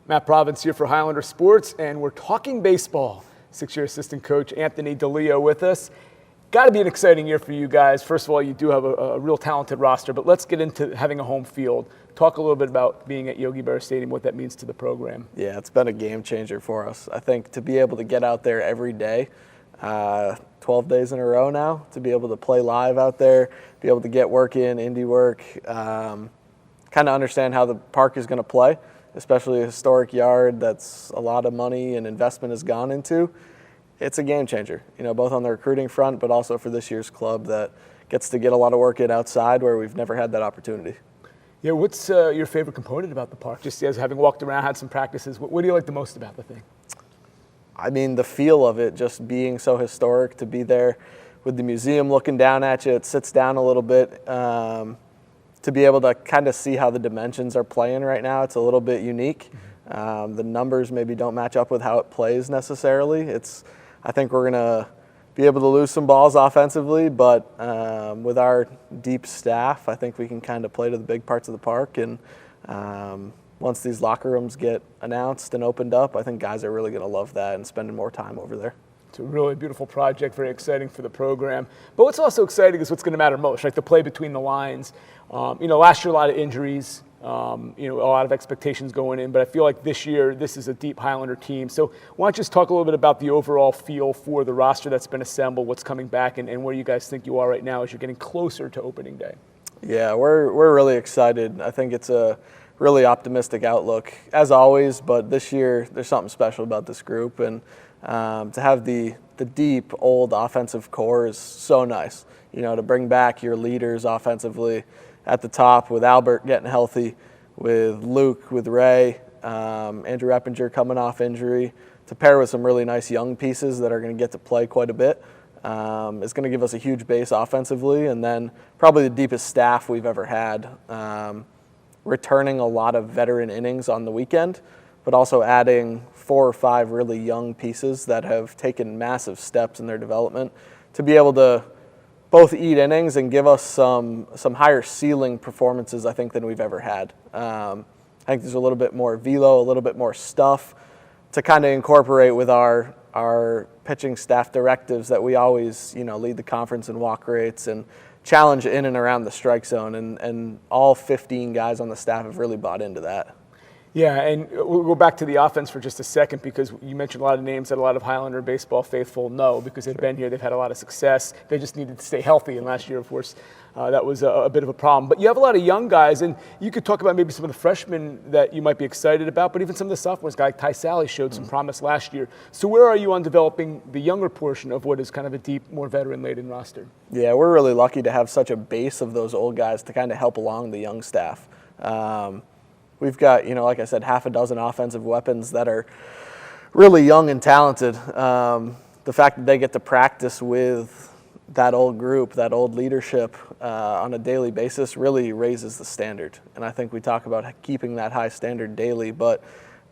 Matt Provence here for Highlander Sports, and we're talking baseball. Six-year assistant coach Anthony Deleo with us. Got to be an exciting year for you guys. First of all, you do have a real talented roster, but let's get into having a home field. Talk a little bit about being at Yogi Stadium, what that means to the program. Yeah, it's been a game changer for us. I think to be able to get out there every day, 12 days in a row now, to be able to play live out there, be able to get work in, indie work, kind of understand how the park is going to play, especially a historic yard that's a lot of money and investment has gone into. It's a game changer, both on the recruiting front, but also for this year's club that gets to get a lot of work in outside where we've never had that opportunity. Yeah, what's your favorite component about the park? Just as having walked around, had some practices, what do you like the most about the thing? I mean, the feel of it, just being so historic, to be there with the museum looking down at you, it sits down a little bit. To be able to kind of see how the dimensions are playing right now, it's a little bit unique. The numbers maybe don't match up with how it plays necessarily. I think we're going to be able to lose some balls offensively, but with our deep staff, I think we can kind of play to the big parts of the park. And once these locker rooms get announced and opened up, I think guys are really going to love that and spending more time over there. It's a really beautiful project, very exciting for the program. But what's also exciting is what's going to matter most, right? The play between the lines. Last year, a lot of injuries, a lot of expectations going in, but I feel like this year, this is a deep Highlander team. So why don't you just talk a little bit about the overall feel for the roster that's been assembled, what's coming back, and where you guys think you are right now as you're getting closer to opening day? Yeah, we're really excited. I think it's a really optimistic outlook, as always, but this year, there's something special about this group, and to have the deep, old offensive core is so nice. To bring back your leaders offensively at the top, with Albert getting healthy, with Luke, with Ray, Andrew Eppinger coming off injury, to pair with some really nice young pieces that are going to get to play quite a bit, is going to give us a huge base offensively, and then probably the deepest staff we've ever had, returning a lot of veteran innings on the weekend, but also adding 4 or 5 really young pieces that have taken massive steps in their development to be able to both eat innings and give us some higher ceiling performances, I think, than we've ever had. I think there's a little bit more velo, a little bit more stuff to kind of incorporate with our pitching staff directives that we always, lead the conference in walk rates and challenge in and around the strike zone. And all 15 guys on the staff have really bought into that. Yeah, and we'll go back to the offense for just a second, because you mentioned a lot of names that a lot of Highlander baseball faithful know because they've been here, they've had a lot of success. They just needed to stay healthy, and last year, of course, that was a bit of a problem. But you have a lot of young guys, and you could talk about maybe some of the freshmen that you might be excited about, but even some of the sophomores, guy like Ty Sally showed some promise last year. So where are you on developing the younger portion of what is kind of a deep, more veteran-laden roster? Yeah, we're really lucky to have such a base of those old guys to kind of help along the young staff. We've got, like I said, half a dozen offensive weapons that are really young and talented. The fact that they get to practice with that old group, that old leadership on a daily basis really raises the standard. And I think we talk about keeping that high standard daily, but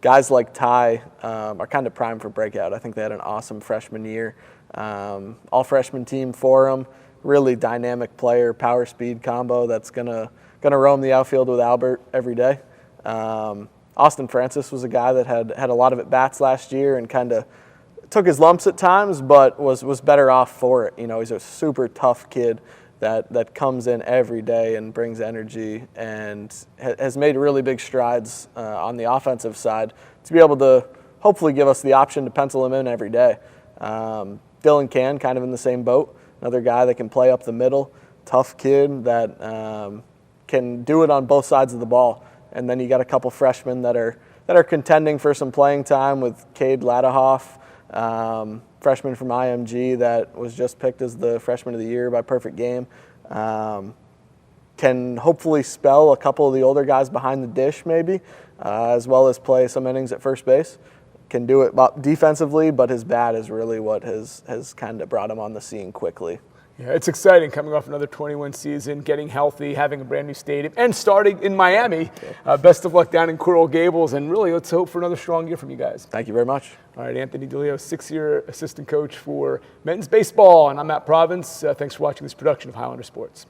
guys like Ty are kind of primed for breakout. I think they had an awesome freshman year. All freshman team for him, really dynamic player, power speed combo that's gonna roam the outfield with Albert every day. Austin Francis was a guy that had a lot of at-bats last year and kind of took his lumps at times, but was better off for it. He's a super tough kid that comes in every day and brings energy and has made really big strides on the offensive side to be able to hopefully give us the option to pencil him in every day. Dylan Can, kind of in the same boat, another guy that can play up the middle, tough kid that can do it on both sides of the ball. And then you got a couple freshmen that are contending for some playing time with Cade Ladahoff, freshman from IMG that was just picked as the freshman of the year by Perfect Game. Can hopefully spell a couple of the older guys behind the dish maybe, as well as play some innings at first base. Can do it defensively, but his bat is really what has kind of brought him on the scene quickly. Yeah, it's exciting coming off another 21 season, getting healthy, having a brand new stadium, and starting in Miami. Best of luck down in Coral Gables, and really let's hope for another strong year from you guys. Thank you very much. All right, Anthony Deleo, 6-year assistant coach for men's baseball, and I'm Matt Provence. Thanks for watching this production of Highlander Sports.